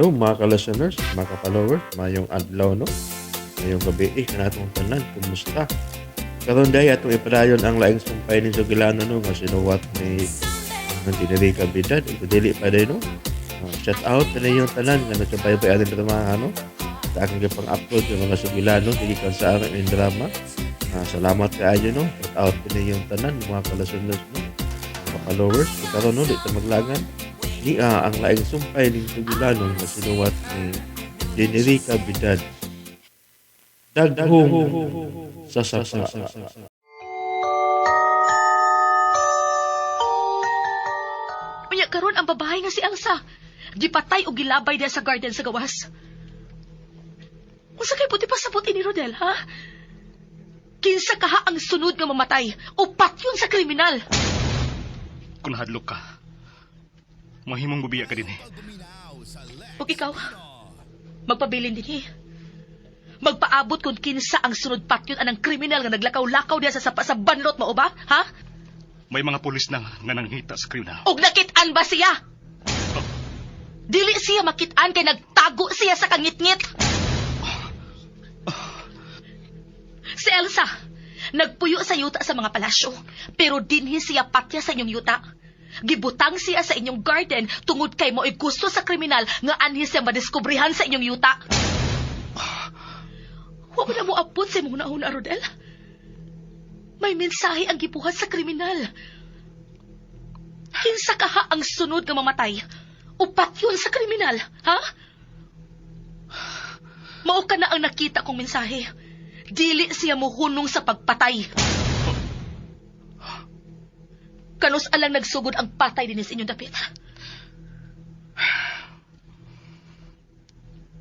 Hello mga ka-listeners, mga ka-followers, mayong adlaw no. Mayong gabi kanatong tanan, kumusta? Karon day atong ipadayon ang laing sumpay ni Sugilano no nga sinuwat ni ang dinili ka bidad, ito dili pa day no. Shout out na yung tanan nga nagsubaybay atin sa mga ano sa aking pang-upload yung mga Sugilano dili kan sa aking drama. Salamat kaayo no. Shout out na yung tanan mga ka-listeners no. Mga followers, karon no dito maglagan ni ang laing sumpay ni Sugilano nga sinuwat ni Jenerica Bidad. Daghong sa sasa. Unya karon ang babae nga si Elsa. Gipatay o gilabay diya sa garden sa gawas. Unsa kay puti pasabot ni Rodel, ha? Kinsa kaha ang sunod nga mamatay? Upat yun sa kriminal. Kung hadlok ka, mahimong bubiya ka din eh. Ug ikaw, magpabilin din eh. Magpaabot kung kinsa ang sunod patyon anang kriminal nga naglakaw-lakaw diya sa sapa sa banlot mo, ba? Ha? May mga pulis na nga nanghita sa kriminal. Og nakitaan ba siya? Dili siya makitaan kay nagtago siya sa kangit-ngit. Si Elsa, nagpuyo sa yuta sa mga palasyo, pero dinhi siya patya sa inyong yuta. Gibutang siya sa inyong garden tungod kay mo gusto sa kriminal nga anhi siya madiskubrihan sa inyong yuta. Wa mo na mo abot sa imong nauna, Rodel. May mensahe ang gibuhat sa kriminal. Kinsa kaha ang sunod nga mamatay? Upat yun sa kriminal, ha? Mao ka na ang nakita kong mensahe. Dili siya muhunong sa pagpatay. Kanus alang nagsugod ang patay din sa inyong dapit.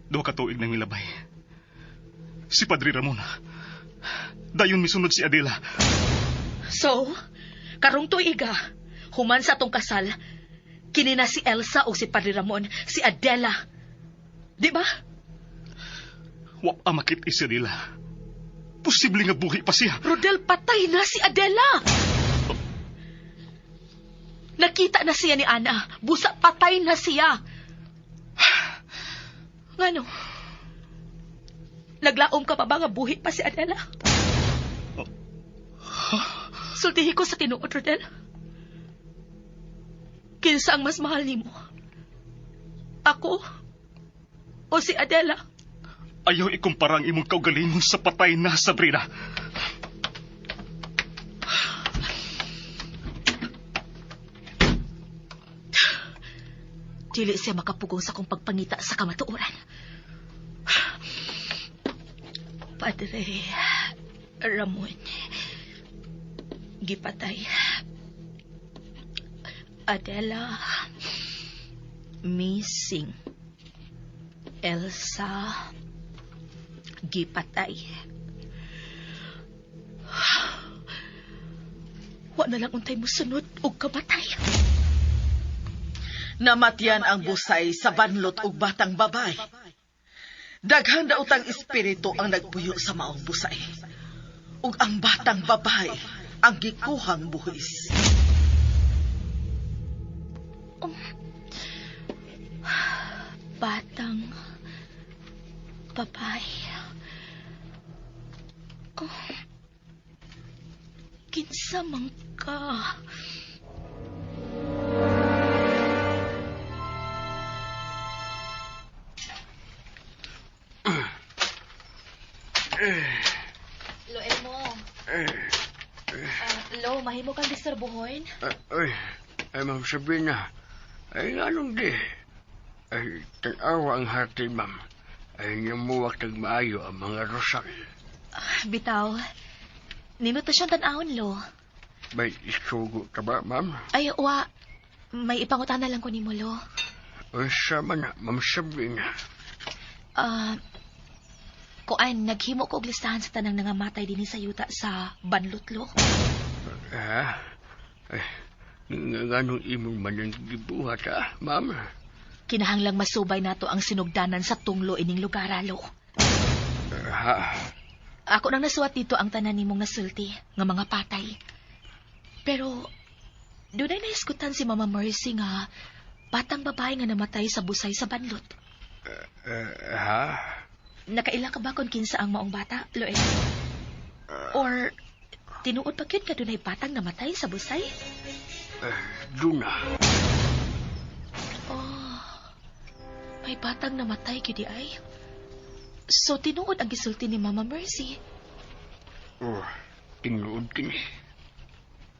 Duha ka tuig nang ilabay. Si Padre Ramon. Dayon misunod si Adela. So, karong tuiga, human sa atong kasal, kini na si Elsa o si Padre Ramon, si Adela. Di ba? Wa pa makit si Adela. Posible nga buhi pa siya. Rodel, patay na si Adela. Nakita na siya ni Ana. Busa, patay na siya. Ngano? Naglaom ka pa ba nga buhi pa si Adela? Sultihi ko sa tinuod, Rodel. Kinsa ang mas mahal nimo? Ako? O si Adela? Ayaw ikumpara ang imong kaugalingon sa patay na Sabrina. Dili siya makapugong sa kong pagpangita sa kamatuoran. Padre Ramon, gipatay. Adela, missing. Elsa, gipatay. Wa na lang untay mo sunod og kamatay. Namatyan ang busay sa banlot ug batang babay. Daghang daotang espiritu ang nagpuyo sa maong busay. Ug ang batang babay ang gikuhang buhis. Batang babay. Kinsa man ka? Lo, Elmo. Lo, mahimo kang disturbuhon? Ay, Ma'am Sabrina. Ay, anong di? Ay, tanawa ang hati, Ma'am. Ay, namuwak ng maayo ang mga rosal. Bitaw. Nino to siyang tanahon, Lo. May isugo ka ba, Ma'am? Ay, wa. May ipangutan na lang ko ni mo, Lo. Ay, sama na, Ma'am Sabrina. Kuan, naghimo ko og listahan sa tanang nangamatay din sa yuta sa banlot, Lo. Ay, nganong imong manang gibuhat, Ma'am? Kinahanglang masubay nato ang sinugdanan sa tunglo ining lugar, Lo. Ako nang nasuwat dito ang tanan nimong nasulti nga mga patay. Pero, doon ay naiskutan si Mama Mercy nga batang babae nga namatay sa busay sa banlot. Ha? Nakaila ka ba kung kinsa ang maong bata, Loel? Or tinuod pa kyud ka dunay batang namatay sa busay? Duna. Oh, may batang namatay gyud ay. So tinuod ang gisulti ni Mama Mercy. Oh, tinuod kini.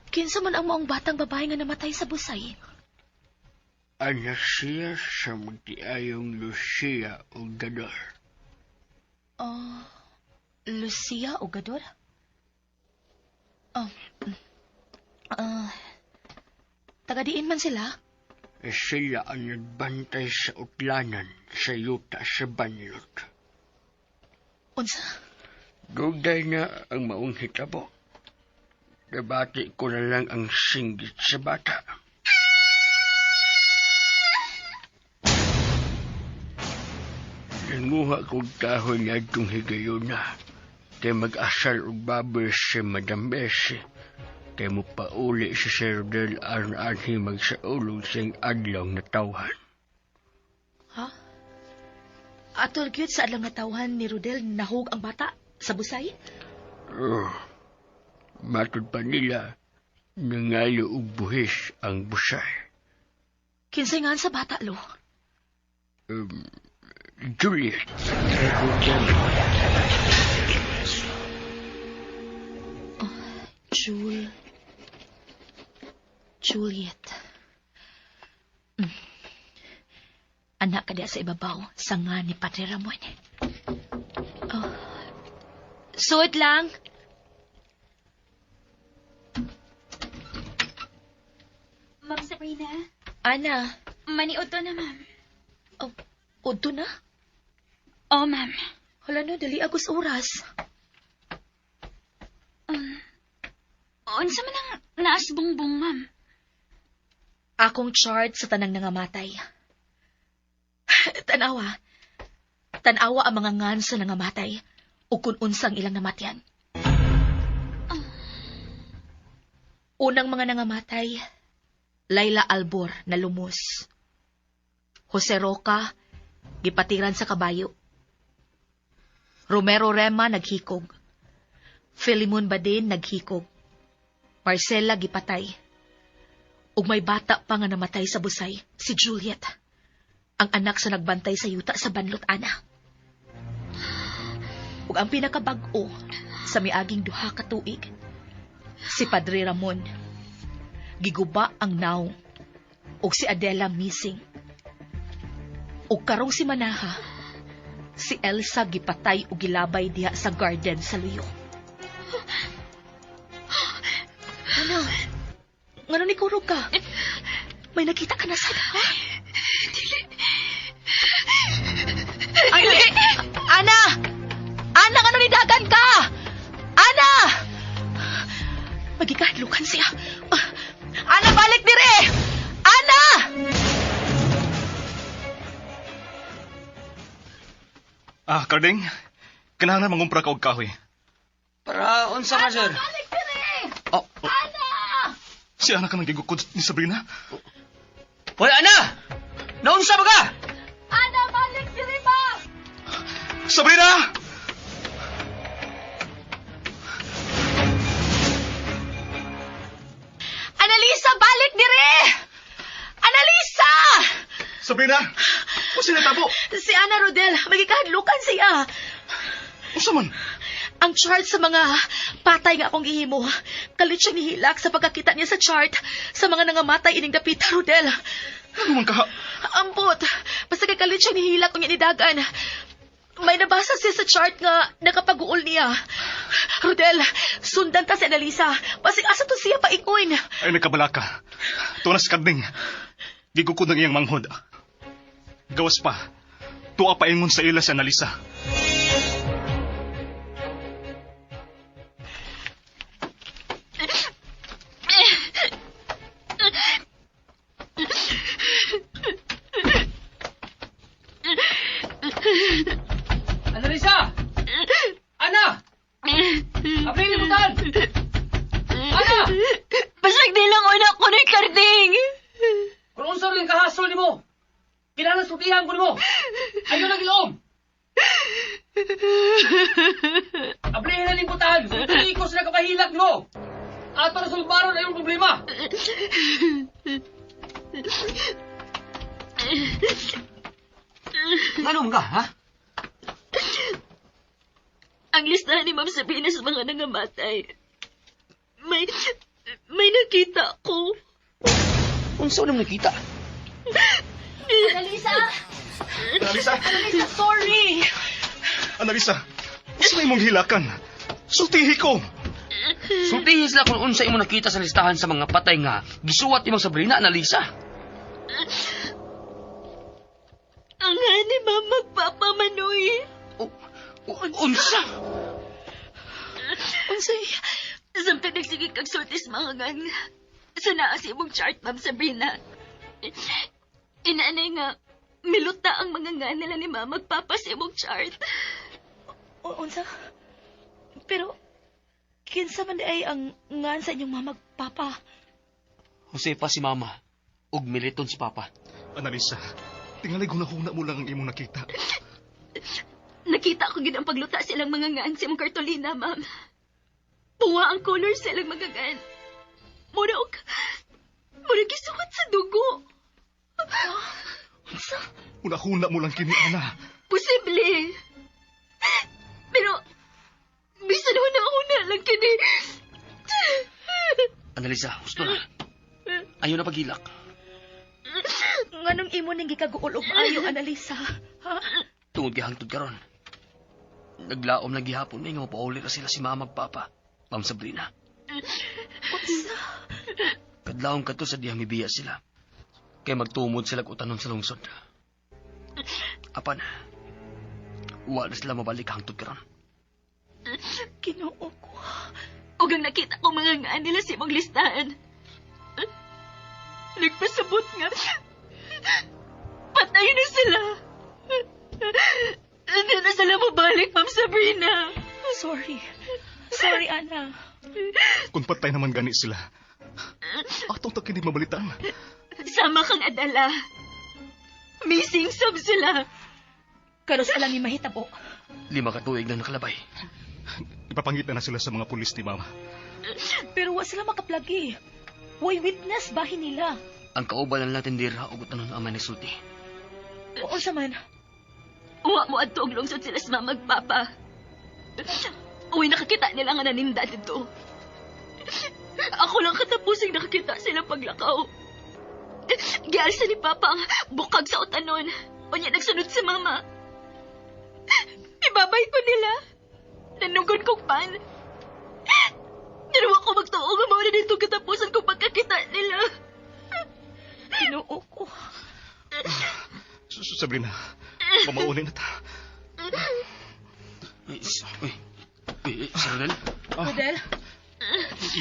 Kinsa man ang maong batang babae nga namatay sa busay? Anak siya sa magtiayong Lucia o Gador. Oh, Lucia o Gador? Oh, taga-diin man sila? Sila ang nagbantay sa utlanan sa yuta sa Banlot. Unsa? Duday na ang maong hitabo. Nabati ko na lang ang singgit sa bata. Nanguha kong kahoy nga itong higayon na. Kaya mag-asal og baboy si Madam Bessie. Kaya mo pauli si Sir Rodel aron-anhi magsaulog siyang adlaw na tawhan. Ha? Atol gyud sa adlaw nga tawhan ni Rodel nahug ang bata sa busay? Oh, matod pa nila, nangayo og buhis ang busay. Kinsay ngan sa bata, lo? Juliet. Juliet. Anak ka diya sa ibabaw, sanga ni Padre Ramon. Oh. Suot lang. Ma'am Sabrina, Ana. maniod to na, ma'am. Oh, udto na? Oh, ma'am. Hala no, dali agos oras. Unsa man ang naas bungbong, ma'am? Akong chart sa tanang nangamatay. Tanawa. Tanawa ang mga ngan sa nangamatay o kung unsang ilang namatyan. Unang mga nangamatay, Laila Albor na lumos. Jose Roca, gipatiran sa kabayo. Romero Rema naghikog. Filimon Badin naghikog. Marcela gipatay. Ug may bata pa nga namatay sa busay, si Juliet. Ang anak sa nagbantay sa yuta sa Banlot, Ana. Ug ang pinakabag-o sa miaging duha ka tuig, si Padre Ramon. Giguba ang naong ug si Adela missing. Ug karong si Manaha, si Elsa gipatay ug gilabay diha sa garden sa Luyo. Ano? Ngano ni kurog ka? May nakita ka na sad, ha? Ana! Ana, ngano ni dagan ka? Ana! Magikahadlukan siya. Ana, balik dire! Ana! Karding, kinahanglan mangumpra ka og kahoy. Para unsa man, sir? Balik dire! Oh, Ana! Si anak ka nang gigukod ni Sabrina. hoy, ana! Naunsa ba ka? Ana, balik dire ba? Sabrina! Annalisa, balik dire! Annalisa! Sabrina! O sila tabo? Si Ana Rodel, magikahadlukan siya. Usa man? Ang chart sa mga patay nga akong gihimo, kalit siya nihilak sa pagkakita niya sa chart sa mga nangamatay ining dapita, Rodel. Ano man ka? Ambot, basta kay kalit siya nihilak kung inidagan. May nabasa siya sa chart nga nakapag-uol niya. Rodel, sundan ta si Annalisa. Pasig asa to siya paingon. Ay, nagkabalaka. Tunas Karding. Gigukod ng iyang manghod. Gawas pa. Tuwa pa ingon sa ila si Annalisa. Annalisa! Ana! Abring libutan! Ana! Pasag nilang una ko ni Karding. Kung unsa rin kahasol nimo, kinahanglan sutihan ko nimo. Ay Ablihin na libutan! Hindi ko sila kapahilak mo! Ato na sulbaron na yung problema! Anong ka, ha? Ang listahan ni Ma'am Sabrina sa mga nangamatay. May nakita ko. Kung saan naman nakita? Annalisa! Analisa! Annalisa, sorry! Analisa! Saan imong hilakan? Sultihi ko! Sultihin sila kung unsa imo nakita sa listahan sa mga patay nga gisuwat imong Sabrina, Annalisa. Ang hani Ma'am magpapamanoy. Unsa? Unsay? Samtang nagsigig kag sortis mga ngan. Sa naa si imong chart, Ma'am Sabrina. Inaanay nga, miluta ang mga ngan nila ni Ma'am magpapa sa imong chart. Unsa? Pero, kinsa man ay ang ngan sa inyong mamag, papa? Josefa si Mama, ug Militon si Papa. Analisa, tingalay hunahuna mo lang ang imong nakita. Nakita ko gid ang pagluta silang mga ngan sa imong kartolina, Ma'am. Puwa ang color silang mga ngan. Mura gisukat sa dugo. Hunahuna mo lang kini, Ana. Posible. Pero, bisan huna lang kini. Annalisa, gusto na. Ayaw na paghilak. Nganong imo ning gikaguol og maayo, Annalisa? Ha? Tungod kay hangtod karon. Naglaom na gihapon may nga mapauli na sila si Mama ug Papa, Ma'am Sabrina. Kadlawon kadto sa diyang mibiya sila. Kay magtumod sila og utanon sa lungsod. Apan, wa na sila mabalik hangtod karon. Ginoo ko. Ug ang nakita ko mga ngan nila sa imong listahan. Nagpasabot nga. Patay na sila. Hindi na sila mabalik, Ma'am Sabrina. Sorry, Ana. Kung patay naman gani sila, atong ta kini mabalitaan. Sama kang adala. Missing sub sila. Karos alang ni mahitabo. 5 ka tuig na nakalabay. Ipapangita na sila sa mga pulis ni Mama. Pero wa sila makaplagi. Way witness bahin nila. Ang kauban ng latindira ug utanon ang manisulti. Oo sa man. Uwa mo adto og lungsod sila sa Mama ug Papa. Uy, nakakita nila nga naninda dito. Ako lang katapusing nakakita sila paglakaw. Gialsa ni Papa ang bukag sa utanon. Unya nagsunod si Mama. Ibabay ko nila. Nanugod kong pan. Naruwa ko magtuo nga mao na dito katapusan kong pagkakita nila. Ginoo ko. Sabrina, pamaunin na ta. Sir Rodel? Rodel?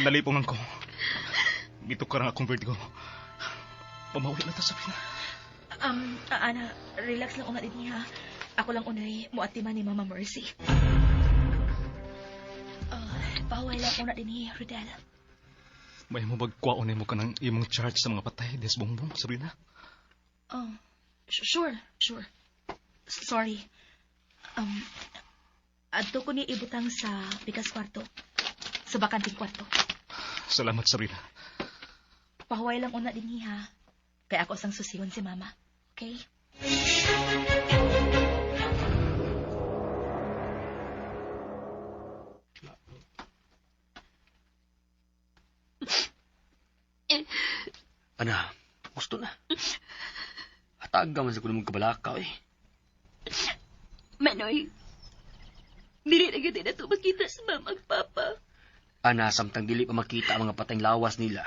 Nalipongan ko. Dito ka lang akong vertigo. Pamaunin na ta, Sabrina. Ana, relax lang una din niya. Ako lang unay muatiman ni Mama Mercy. Bawal lang una din niya, Rodel. May mo bagkwaon mo ka ng imong charge sa mga patay, Des Bongbong, Sabrina? Sure. Sorry. Adto ko ni ibutang sa pikas kwarto. Sa bakanting kwarto. Salamat, Sabrina. Pahuway lang una din niya. Kaya ako sang susiyon si Mama. Okay? Ana, gusto na. Hataga man sa kuno mong kabalakaw eh. Manoy, dili na ganda na ito makita sa Mama ug Papa. Ana, samtang dili pa makita ang mga patayng lawas nila.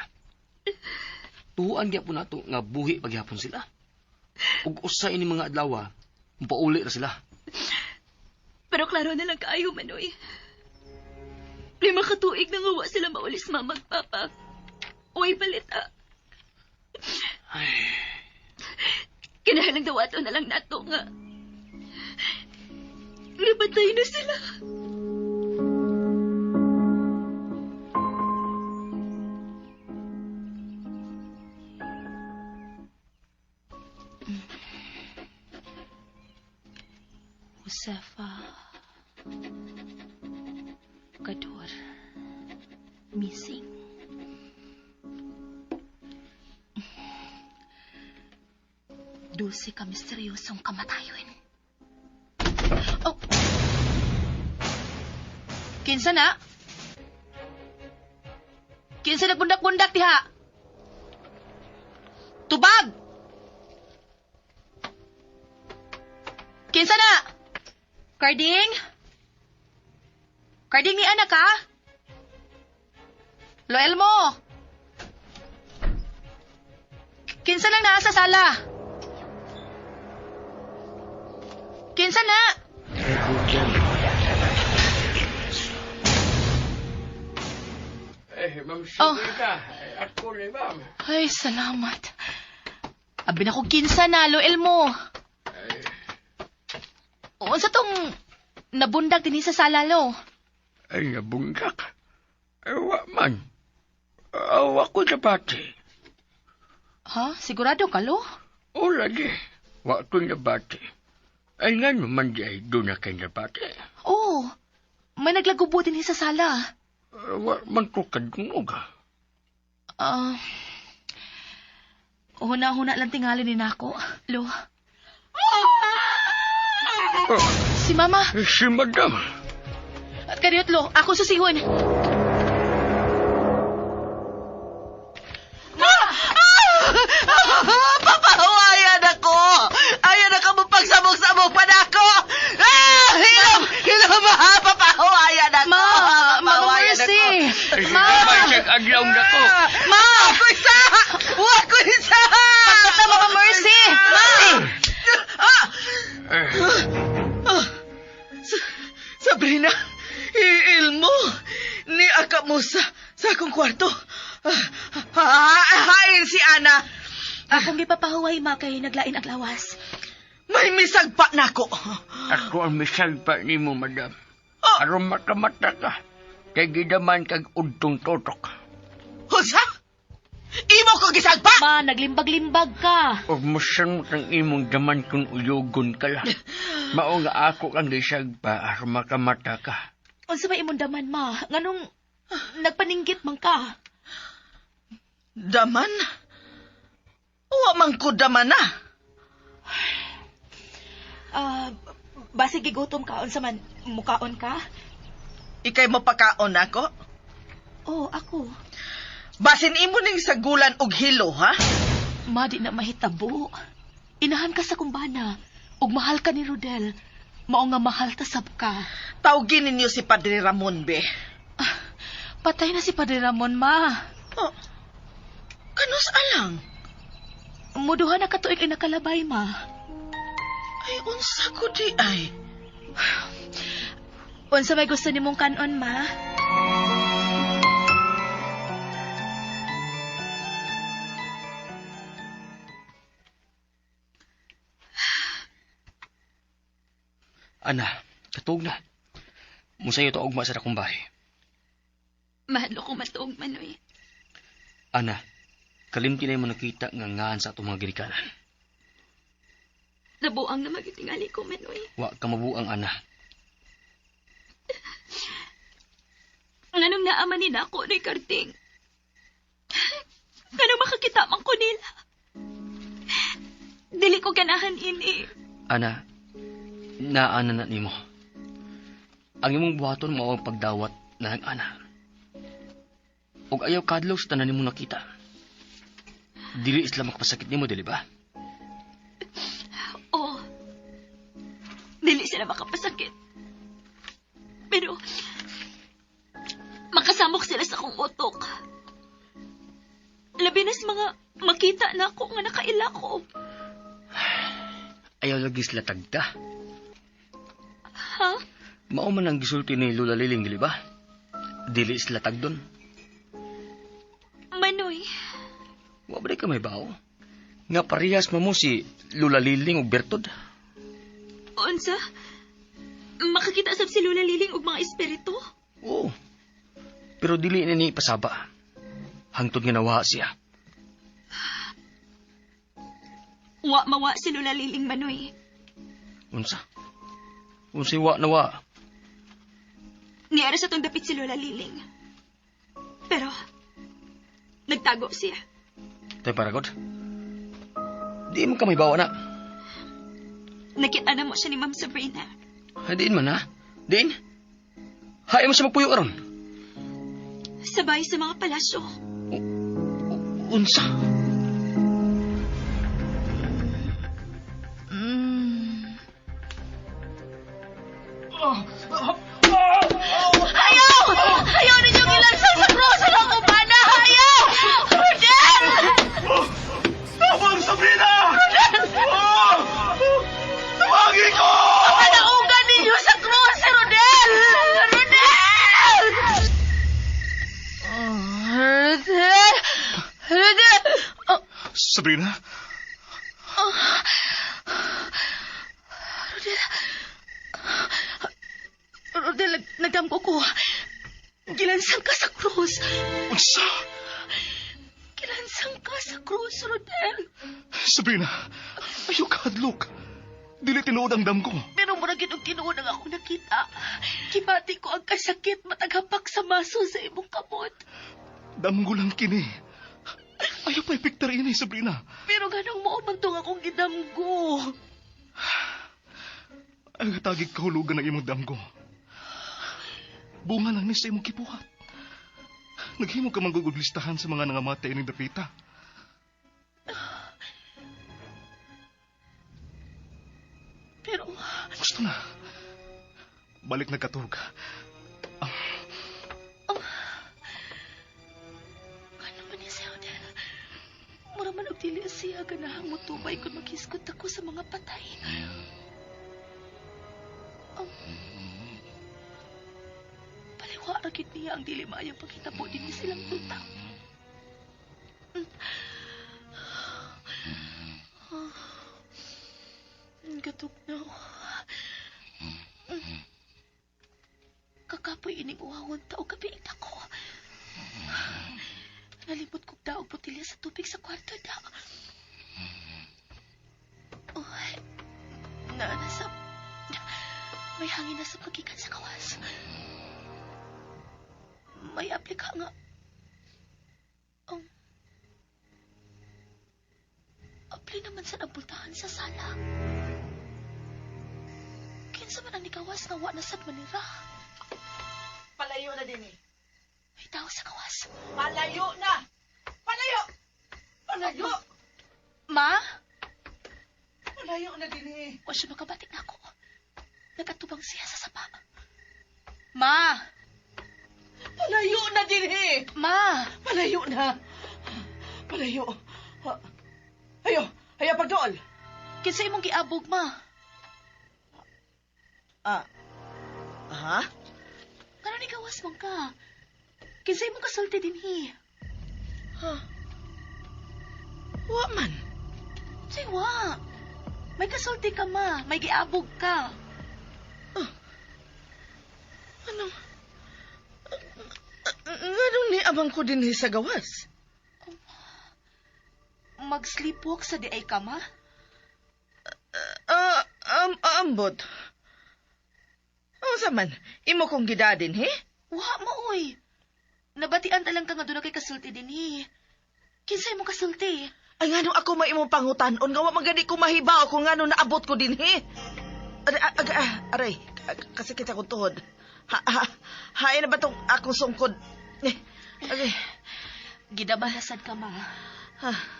Tuhuan gyapon nato nga buhi paghihapon sila. Ug usa ini mga adlaw, mapauli ra sila. Pero klaro na lang kaayo, Manoy. 5 ka tuig na nga wa sila maulis Mama ug Papa. Uy, balita. Kinahanglan dawato na lang nato nga. Nabatay na sila. Josefa, Kador. Missing. Dulce ka misteryosong kamatayon. Oh! Kinsa na? Kinsa nagbundak-bundak diha? Tubag! Kinsa na? Carding? Carding ni anak ha? Loel mo! Kinsa nang naa sa sala? Kinsa na? Ma'am Oh. Sigurita, ako ni ma'am. Ay, salamat. Abi na ko kinsa na, Loel mo. O, sa tong nabundag din sa sala, lo. Ay, nabunggak. Awa man. Awa ko na bati. Ha? Sigurado ka, lo? O lagi. Wa ko na bati. Ay nga naman di ay doon na kayo na bati. Oo. May naglagubo din sa sala. Wa man ko kadungog. Huna-huna lang tingali ni nako, lo. Si Mama. Si Madam. At kariot, lo. Ako susihon. Papahawayan ako! Ayan na ka mo pagsabog-sabog pa na ako! Hilom! Papahawayan ako! Mama Papahawayan Mercy! ako. May check adlaw na ko. Ako isa! Wako isa! Bakit na, Mama Mercy? Sabrina, iilmo. Ni aka mo sa akong kwarto. Hain si Ana. Akong gipapahuway, ma, kay naglain ang lawas. May misagpa na ko. Ako ang misal pa ni mo, Madam. Oh. Aron makamata ka. Kay gidaman kag udtong totok. Husa? Imo ko gisagpa? Ma, naglimbag-limbag ka. O musan kang imong daman kung uyogon ka lang. Mao nga ako kang gisag pa aron makamata ka. Unsa may imong daman, ma? Nganong nagpaninggit man ka? Daman? Wa man ko daman na. Basig gigutom ka, unsa man mukaon ka? Ikay mapakaon ako? Oh, ako. Basin imo ning sagulan og hilo, ha? Ma, di na mahitabo. Inahan ka sa kumbana. Ug mahal ka ni Rodel. Mao nga mahal ta sab ka. Tawgin ninyo si Padre Ramon, be. Patay na si Padre Ramon, ma. Oh, kanus alang? Muduha na katuig ay nakalabay, ma. Ay, unsa ko di ay. Unsa may gusto nimong kanon, ma? Ana, katog na. Musayo to ugma sa akong bahay. Mahalo ko matuog, Manoy. Ana, kalimti na mo nakita nga ngaan sa atong mga girikanan. Nabuang na magitingali ko, Manoy. Wa ka mabuang, Ana. Nganong naaman ni nako ni Karting. Nganong makakita man ko nila. Dili ko ganahan ini. Ana, naana na nimo. Ang imong buhaton mao ang pagdawat na nag-ana. Og ayaw kadlaw sa tanan nimo nakita. Dili isla makapasakit nimo, dili ba? Oo. Dili sila makapasakit. Pero, makasamok sila sa akong utok. Labi na sa mga makita na ako nga nakaila ko. Ayaw lagi sila tagda. Ha? Mao man ang gisulti ni Lula Liling, dili ba? Dili sila tagdon. Manoy, Wa ba ka may bao? Nga parehas mo si Lula Liling ug Bertod. unsa? Makakita sab si Lula Liling og mga espiritu? Oo. Pero dili na ni pasaba. Hangtod nga nawa siya. Wa mawa si Lula Liling, Manoy. Unsa? Unsa wa nawa? Niyara sa tong dapit si Lola Liling. Pero, nagtago siya. Tay Paragot. Di mo kami bawa na. Nakita na mo siya ni Ma'am Sabrina. Ay, diin man ha. Diin. Hayaan mo siya magpuyo karon. Sabay sa mga palasyo. Unsa? Ayaw! Ayaw ninyong ilansang sa krus ang akong bana! Ayaw! Rodel! Tabang, Sabrina! Oh! Tawagin ko! Panaugan ninyo sa krus, Rodel! Rodel! Rodel! Rodel! Sabrina? Rodel, nagdamgo ko. Gilansang ka sa krus. Unsa? Gilansang ka sa krus, Rodel. Sabrina, ayaw ka hadlok. Dili tinuod ang dam ko. Pero mura tinuod ang ako nakita. Kibati ko ang kasakit mataghapak sa maso sa imong kamot. Damgo lang kini. Ayaw pa ipiktar ini, Sabrina. Pero ganang mo mantong akong gidamgo. Ang hatagig kahulugan ng imong damgo. Bunga lang ni sa imong kibuhat. Naghimo ka manggugublistahan sa mga nangamatay ni Dapita. Pero, Gusto na. Balik na katog. ano man niya si Rodel? Mura man og dili siya ganahang mutubay kung maghiskot ako sa mga patay. Paliwa ra gid niya ang dili maayong paghitabo dinhi silang utang. Gatugnaw. Kakapoy ining uwawon tao gabiing ako. Nalimot kong daog botilya sa tubig sa kwarto da. Uy, naanasap. May hangin na sa pagikan sa kawas. May aplika nga. Apli naman sa nabultahan sa sala. Kinsa man ang nikawas nga wa na sad manira. Palayo na din eh. May tao sa kawas. Palayo na! Palayo! Palayo! Ma? Palayo na din eh. Wa siya makabatik na ako. Nagatubang siya sa sapa. Ma! Palayo na din eh. Ma! Palayo na. Palayo. Hayo, hayo pagdool. Kinsa imong giabog, ma? Ha? Kano ni gawas mong ka? Kinsa imong kasulti dinhi? Wa man. Say, wa. May kasulti ka, ma. May giabog ka. Anong ni abang ko din sa gawas? Mag-sleepwalk sa di ay ka, ma? Ambot. Sa man, imo kong gidadin, he? Wa mo, uy. Nabatian talang ka nga doon na kay kasulti dinhi. Kinsa imong kasulti? Ay nga nung ako maimong pangutanon, nga wa magani ko mahibaw kung nga nung naabot ko din, he? Aray, kasi kita kong tuhod. Hain na ba itong akong sungkod? Okay. Gidabalasad ka, ma.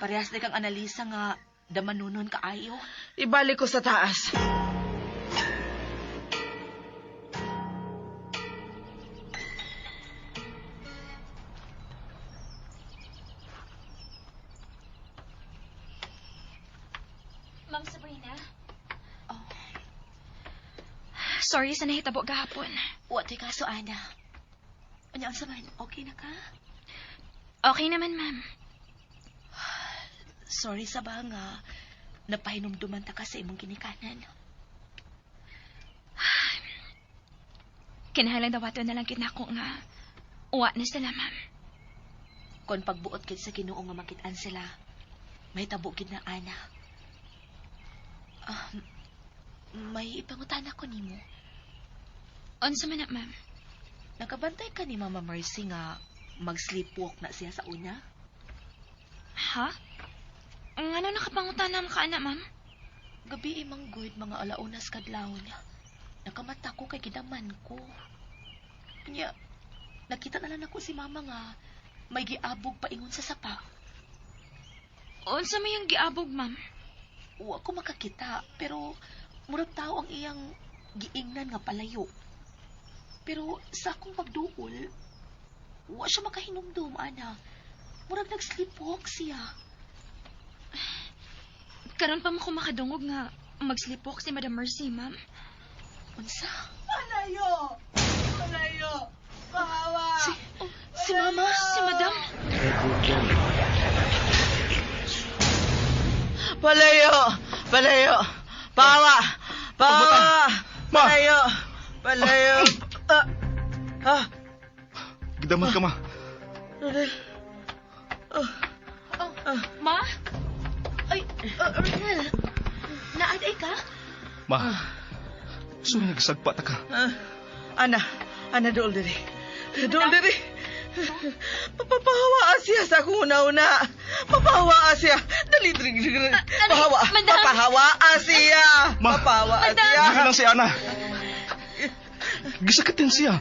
Parehas na kang analisa nga damanunon ka ayo. Ibalik ko sa taas. Ma'am Sabrina? Sorry sa nahitabo gahapon. Wa to'y kaso, Ana. Ano ang saman? Okay na ka? Okay naman, ma'am. Sorry sa ba nga napahinumduman ta ka sa imong ginikanan. Kinahanglan dawaton na lang kinako nga. Uwa na sila, ma'am. Kung pagbuot kid sa Ginoo nga makitaan sila, may tabo gid na, Ana. May ipangutan ako nimo. Unsa man na, ma'am? Nakabantay ka ni Mama Mercy nga mag-sleepwalk na siya sa una? Ha? Ang ano nakapangutan ka, anak, ma'am? Gabi imang good mga alaunas kadlaw niya. Nakamata ko kay gidaman ko. Kanya, nakita na lang ako si Mama nga may giabog paingon sa sapa. Unsa may yung giabog, ma'am? Wa ko makakita, pero murag tao ang iyang giingnan nga palayo. Pero sa akong pagduol, wa siya makahinumdum, ana. Murag nag-sleepwalk siya. Karon pa mo ko makadungog nga mag-sleepwalk si Madam Mercy, ma'am. Unsa? Palayo! Palayo! Kawawa! Si Mama? Si Madam? Palayo! Palayo! Pawa! Pawa! Ma! Palayo! Palayo! Gidaman ka, ma. Ma? Ay, Ronel. Naaday ka? Ma. Sino nagsagpa ta ka? Ana dool diri. Dool diri. Papahawaa siya sa akong una-una. Papahawaa siya. Dali, dali. Pahawa. Madam. Papahawaa siya. Ma. Papahawaa siya. Dili lang si Ana. Gisakatin siya.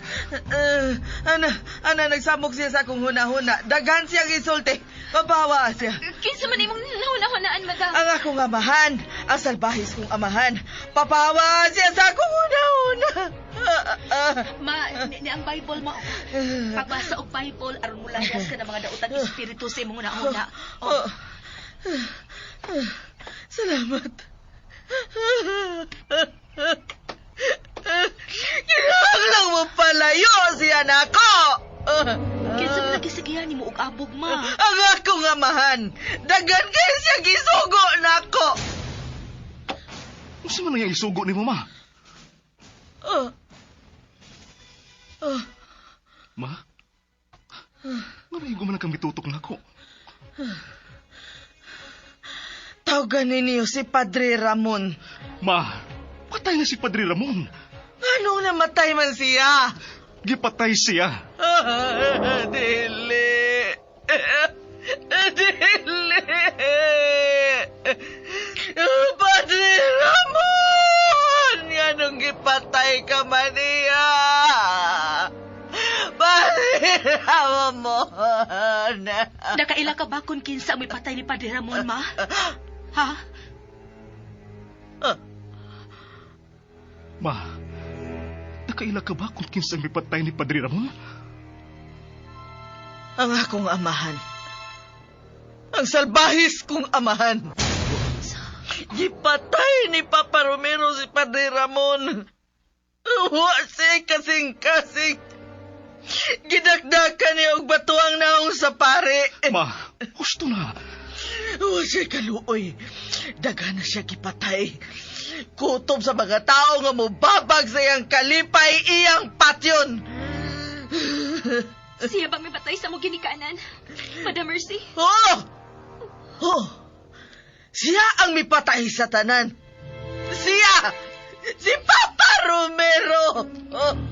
Ana, nagsamok siya sa akong huna-huna. Daghan siya gisulti. Papahawaa siya. Kinsa man imong nahuna-hunaan, madam? Ang akong amahan, ang salbahis kong amahan. Papahawaa siya sa akong huna-huna. Ma, ni ang Bible mo. Pagbasa og Bible aron mulayas ka ng mga daotang espiritu sa imong una-una. Salamat. Kinahanglan mo palayo siya nako. Kinsa man nagisigihan nimo og abog, ma? Ang akong amahan, daghan kayo siya gisugo nako. Unsa man yung isugo ni mo, ma? Ma? Nga may man kang mitutok na ko. Tawagan ninyo si Padre Ramon. Ma, patay na si Padre Ramon. Anong namatay man siya? Gipatay siya. Dili. Dili. Padre Ramon! Anong gipatay ka man niya? Padre Ramon! Nakaila ka ba kung kinsa may patay ni Padre Ramon, ma? Ha? Ma, nakaila ka ba kung kinsa may patay ni Padre Ramon? Ang akong amahan. Ang salbahis kong amahan. Gipatay ni Papa Romero si Padre Ramon. Wasi kasing-kasing. Gidakdakan niya og batuang naong sa pare. Ma, gusto na. Wasi kaluoy. Daga na siya gipatay. Kutob sa mga tao nga mobabag sa iyang kalipay iyang patyon. Siya ba may patay sa mo ginikanan? Madam Mercy? Oh! Siya ang mipatay sa tanan. Siya! Si Papa Romero!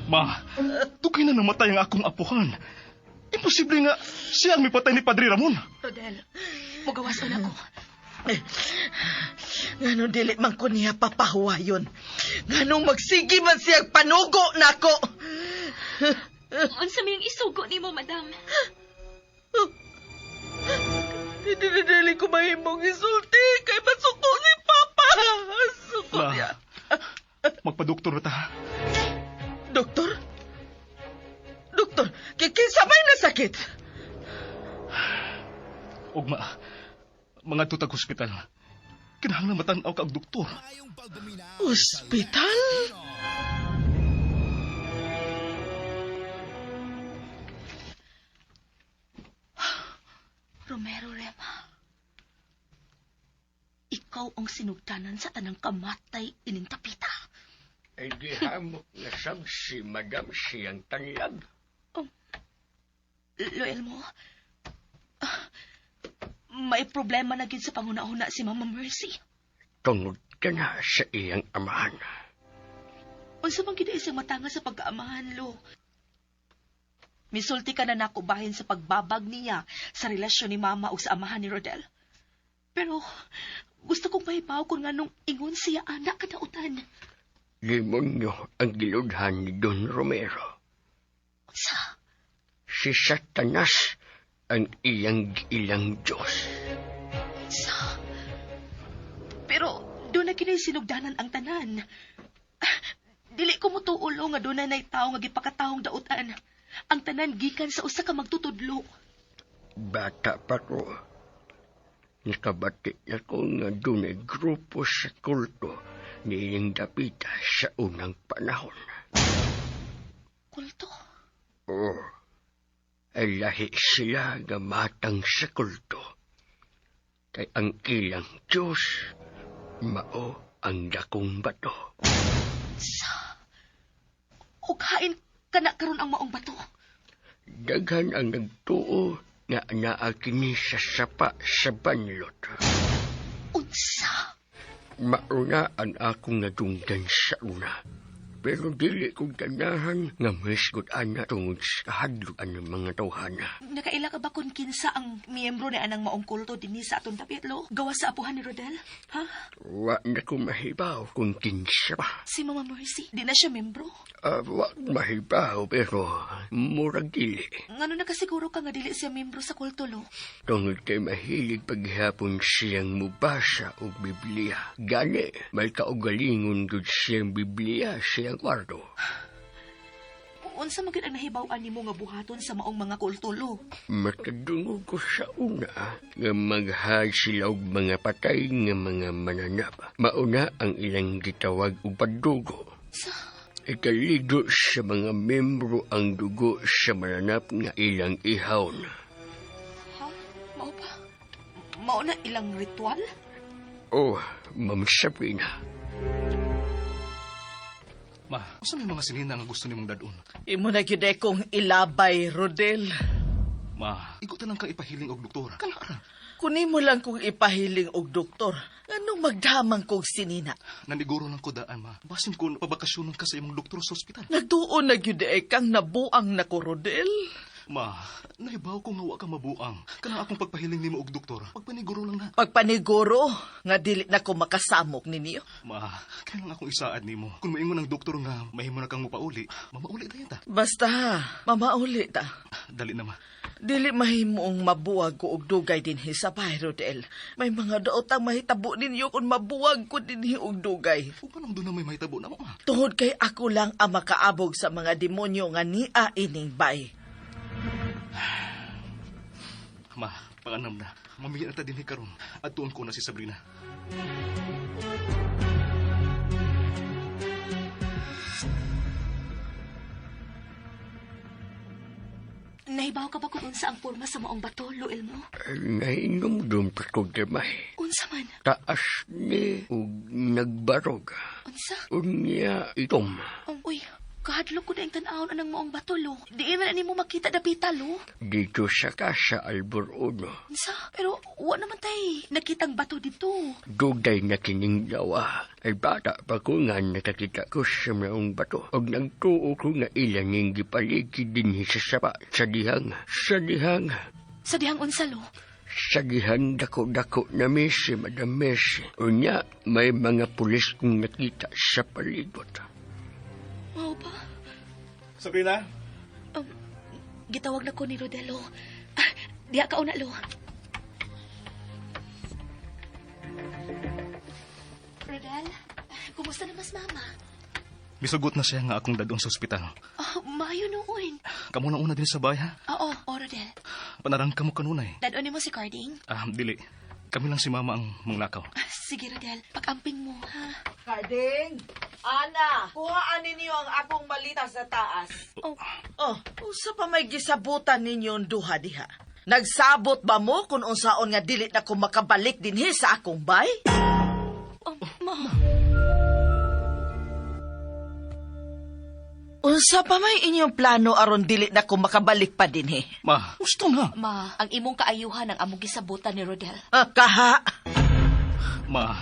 Ma, tukay na namatay ang akong apuhan. Imposible nga siya ang may patay ni Padre Ramon. Rodel, mugawasan ako. Nganong dili man ko niya papahuwayon. Nganong magsigi man siyang panugo nako. Unsa may yung isugo ni mo, madam? Dili ko mahimong isulti kay masuko si Papa. Suko Ma, niya. magpadoktor na ta. Doktor? Doktor, kinsa may nasakit? Ugma, mga tutag hospital. Kinahanglan matanaw ka og doktor. Hospital? Romero Rema. Ikaw ang sinugdanan sa tanang kamatay ining tapita. Ay di hamok na sab si Madam siyang tanyag. Loyal mo, may problema na gid sa panguna-una si Mama Mercy. Tungod ka na sa iyang amahan. Unsa man gid isang matanga sa pagkaamahan, Lo? Misulti ka na nako bahin sa pagbabag niya sa relasyon ni Mama o sa amahan ni Rodel. Pero gusto kong mahibaw kung anong ingon siya anak kadautan. Demonyo ang giludhan ni Don Romero. Sa, Si Satanas ang iyang ilang Diyos. pero doon na kinay sinugdanan ang tanan. Dili ko mo tuulo nga doon na tao nga gipakataong dautan. Ang tanan gikan sa usa ka magtutudlo. Bata pa ko. Nakabati na ko nga dunay grupo sa kulto ni iyang dapita sa unang panahon. Kulto? Oo. Ay lahi sila nga matang sa kulto. Kay ang ilang Diyos, mao ang dakong bato. Ug hain kana karon ang maong bato. Daghan ang nagtuo nga naa kini sa sapa sa banlot. Unsa? Mauna ang akong nadunggan sa una. Pero dili kong ganahan nga misgot ana tungod sa kahadlukan ng mga tawhana. Nakaila ka ba kung kinsa ang miyembro ni anang maong kulto dinhi sa aton tapitlo? Gawa sa apuhan ni Rodel? Ha? Wa na ko mahibaw kung kinsa pa. Si Mama Mercy, di na siya membro. Wa mahibaw pero murag dili. Ngano nakasiguro ka nga dili siya membro sa kulto lo? Tungod kay mahilig paghapon siyang mubasa og Biblia. Gani, may kaugalingon gud siyang Biblia siyang kwarto. Unsa man gid ang nahibaw-an nimo nga buhaton sa maong mga kulto lo? Makadungog ko sa una nga maghag sila og mga patay nga mga mananap. Mauna ang ilang gitawag og padugo. Ikaligo sa mga membro ang dugo sa mananap nga ilang ihawon. Ha? Mao ba? Mao na ilang ritual? Oh, Ma'am Sabrina. Ma, asa may mga sinina nga gusto nimong dadun? Imo na gyud kong ilabay, Rodel. Ma, ikaw lang kang ipahiling og doktora. Kanara. Kunin mo lang kong ipahiling og doktor. Anong magdamang kong sinina? Naniguro lang ko daan, ma. Basin ko pabakasyonan ka sa imong doktor sa ospital. Nagtuon na gyud kang nabuang na ko, Rodel. Ma, nahibaw ko nga wa ka mabuang. Kanang akong pagpahiling nimo og doktor. Pagpaniguro lang na. Pagpaniguro, nga dili na ko makasamok ninyo. Ma, kailang akong isaad nimo. Kung maingon ng doktor nga mahimo na kang mupauli, mamauli dayon ta. Basta, mamauli ta. Dali na, ma. Dili mahimong mabuwag ko og dugay dinhi sa bahay, Rodel. May mga daotang mahitabo ninyo kung mabuwag ko dinhi og dugay. Kung paano doon na may mahitabo na mo, ma? Tungod kay ako lang ang makaabog sa mga demonyo nga nia ining bay. Ma, panganam na. Mamiya na ta din karon at tuon ko na si Sabrina. Nahibaw ka ba kung unsa ang porma sa maong bato, lo Elmo? Nainom doon pa ko gamay. Unsa man? Taas ni ug nagbarog. Unsa? Unya itom. Uy, kahadlok ko na yung tanawon anang maong bato, lo. Di man ani mo makita dapita, lo. Dito sa Casa Alboruno. Unsa? Pero wa naman tay nakitang bato dito. Dugay na kining dawa. Ay bata pa ko nga nakakita ko sa maong bato. Og nagtuo ko nga ilang yung gipaligid din sa sapa. Sa dihang. Sa dihang unsa, lo? Sa dihang dako-dako na si Madam Mercy. Unya, may mga pulis kong nakita sa palibot. Mao ba? Sabrina? Gitawag na ko ni Rodelo. Diha ka una, lo. Rodel, kumusta na mas mama? Misugot na siya nga akong dadon sa ospital. Mayo noon. Kamu na una din sa bahay, ha? Oo, Rodel. Panarang ka mo kanunay. Dadon mo si Carding? Dili. Kami lang si Mama ang manglakaw. Sige, Rodel. Pag-amping mo, ha? Carding! Ana, kuhaan ninyo ang akong malita sa taas. Usa pa may gisabutan ninyo ang duha diha. Nagsabot ba mo kung unsaon nga dili na ko makabalik dinhi sa akong bay? Ma. Unsa pa may inyong plano aron dili na ko makabalik pa dinhi? Ma, gusto nga. Ma, ang imong kaayuhan ang among gisabutan ni Rodel. Kaha! Ma,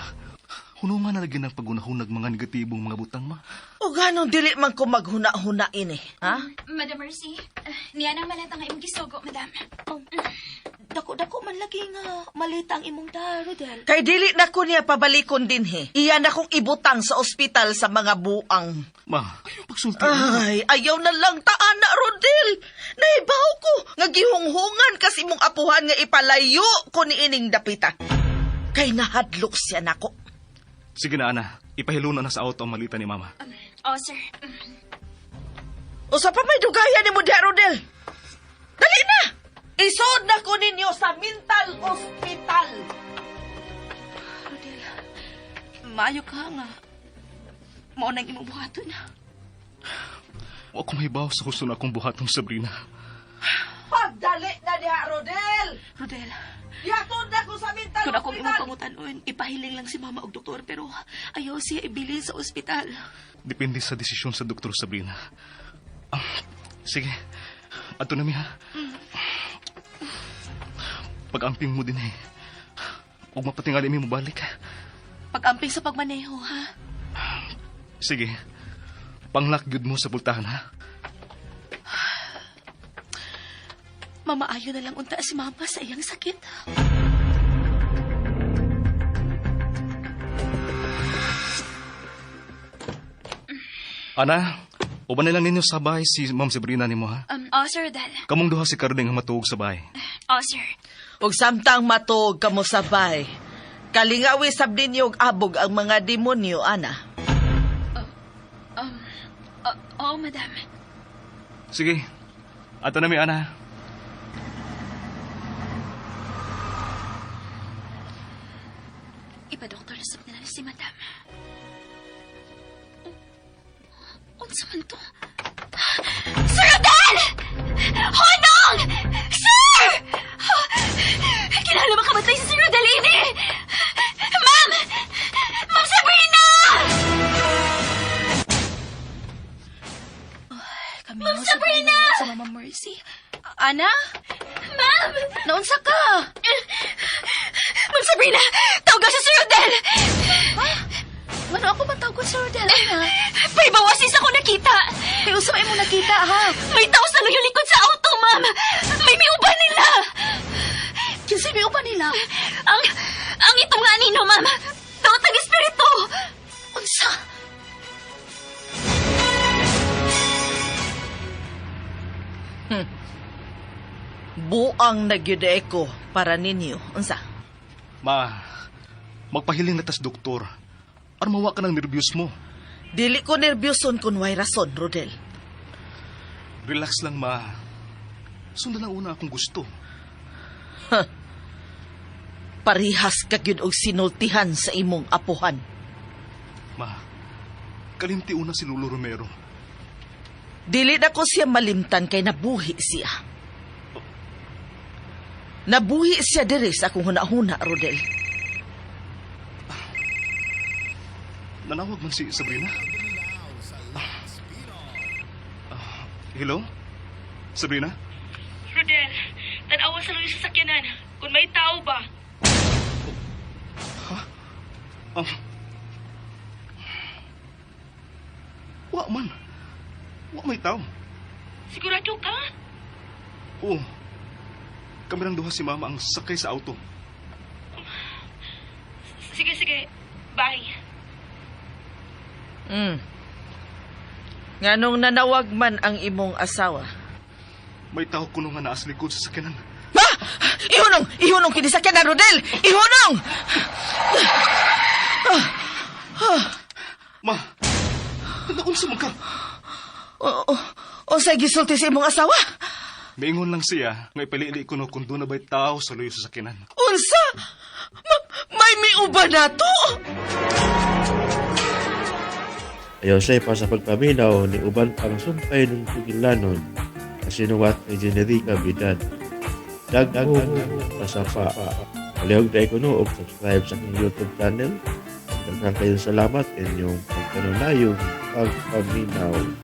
Hunungan na lagi ng pagunahunag mga negatibong mga butang, ma. O ganong dili man ko maghuna-huna ini, ha? Madam Mercy, niya nang malata nga imong gisugo, madam. Dako-dako man lagi nga malita ang imong da, Rodel. Kay dili na ko niya pabalikon din he. Iyan akong ibutang sa ospital sa mga buang. Ma, ayaw pagsulti. Ay, ayaw na lang taan na, Rodel. Naibaw ko. Nga gihunghungan kasi mong apuhan nga ipalayo ko ni ining dapita. Kay nahadlok siya nako. Sige na, ana. Ipahiluna na sa auto ang malita ni Mama. Sir. O sa pa may dugayan ni mo diha, Rodel. Dali na! Isod na ko ninyo sa mental hospital. Rodel, maayo ka nga. Mao nang imong buhaton. Wa ko mahibaw sa gusto na akong buhatong Sabrina. Pagdali na diha, Rodel. Rodel, Yatod na ko sa mental kung akong imong hospital. pangutanon, ipahiling lang si mama og doktor pero ayaw siya ibilin sa ospital. Depende sa desisyon sa Dr. Sabrina. Sige. Ato na mi, ha? Pag-amping mo din, huwag mapatingali mo balik. Pag-amping sa pagmaneho, ha? Sige. Panglakyod mo sa pultahan, ha? Mamaayo na lang unta si mama sa iyang sakit. Ana, uban na lang ninyo sa bahay si Ma'am Sabrina ni mo, ha? Sir, Rodel. Kamong duha si Carding ang matuog sa bahay. Sir. Ug samtang matuog kamo sabay. Kalingawi sab ninyo og abog ang mga demonyo, ana. Madam. Sige. Ato na mi, Ana. Ipa-doktor na sab na si madam. Unsa man to? Sir Rodel! Honong! Sir! Kinahanglan makamatay si Sir Rodel ini! Ma'am! Ma'am Sabrina! Kami Ma'am mo Sabrina! sa Mama Mercy. Ana? Ma'am! Naunsa ka? Ma'am Sabrina! Tawag sa Sir Rodel! Ano ako matawag sa Rodel, Ana? Paibawasis ako nakita! May usap mo nakita, ha? May taos na yung likod sa auto, ma'am! May miuban nila! Kinsa may upa nila? Ang itong nga nino, ma'am! Daot ang espiritu! Unsa? Buang nagyude ko para ninyo. Unsa? Ma, magpahiling na tas doktor. Armawa ka ng nervyos mo. Dili ko nervyoson kung way rason, Rodel. Relax lang, ma. Sundan lang una akong gusto. Parihas kagyud og sinultihan sa imong apuhan. Ma, kalimti una si Lolo Romero. Dili na ko siya malimtan kay nabuhi siya. Nabuhi siya diri sa akong hunahuna, Rodel. Nanawag man si Sabrina? Hello? Sabrina? Rodel, tanawa sa luyo sa sakyanan. Kung may tao ba? Wa man. Wa may tao. Sigurado ka? Oo. Kami lang duha si Mama ang sakay sa auto. Sige. Bye. Nganong nanawag man ang imong asawa? May tao kuno nga naas likod sa sakyanan. Ha! Ihunong kini sakyan na, Rodel! Ihunong! Ma! Naunsa man ka? O say gisulti sa imong asawa? Maingon lang siya nga ipalili ko no kung doon na ba'y tao sa luyo sa sakyanan. Unsa? May miuba na to? Ayaw siya pa sa pagpaminaw ni uban pang sumpay ng Sugilanon na sinuwat ni Generica Bidad. Dagdagan sa pa. Palihog na ikuno o subscribe sa aking YouTube channel. Daghang kayong salamat inyong pagkanunayong pagpaminaw.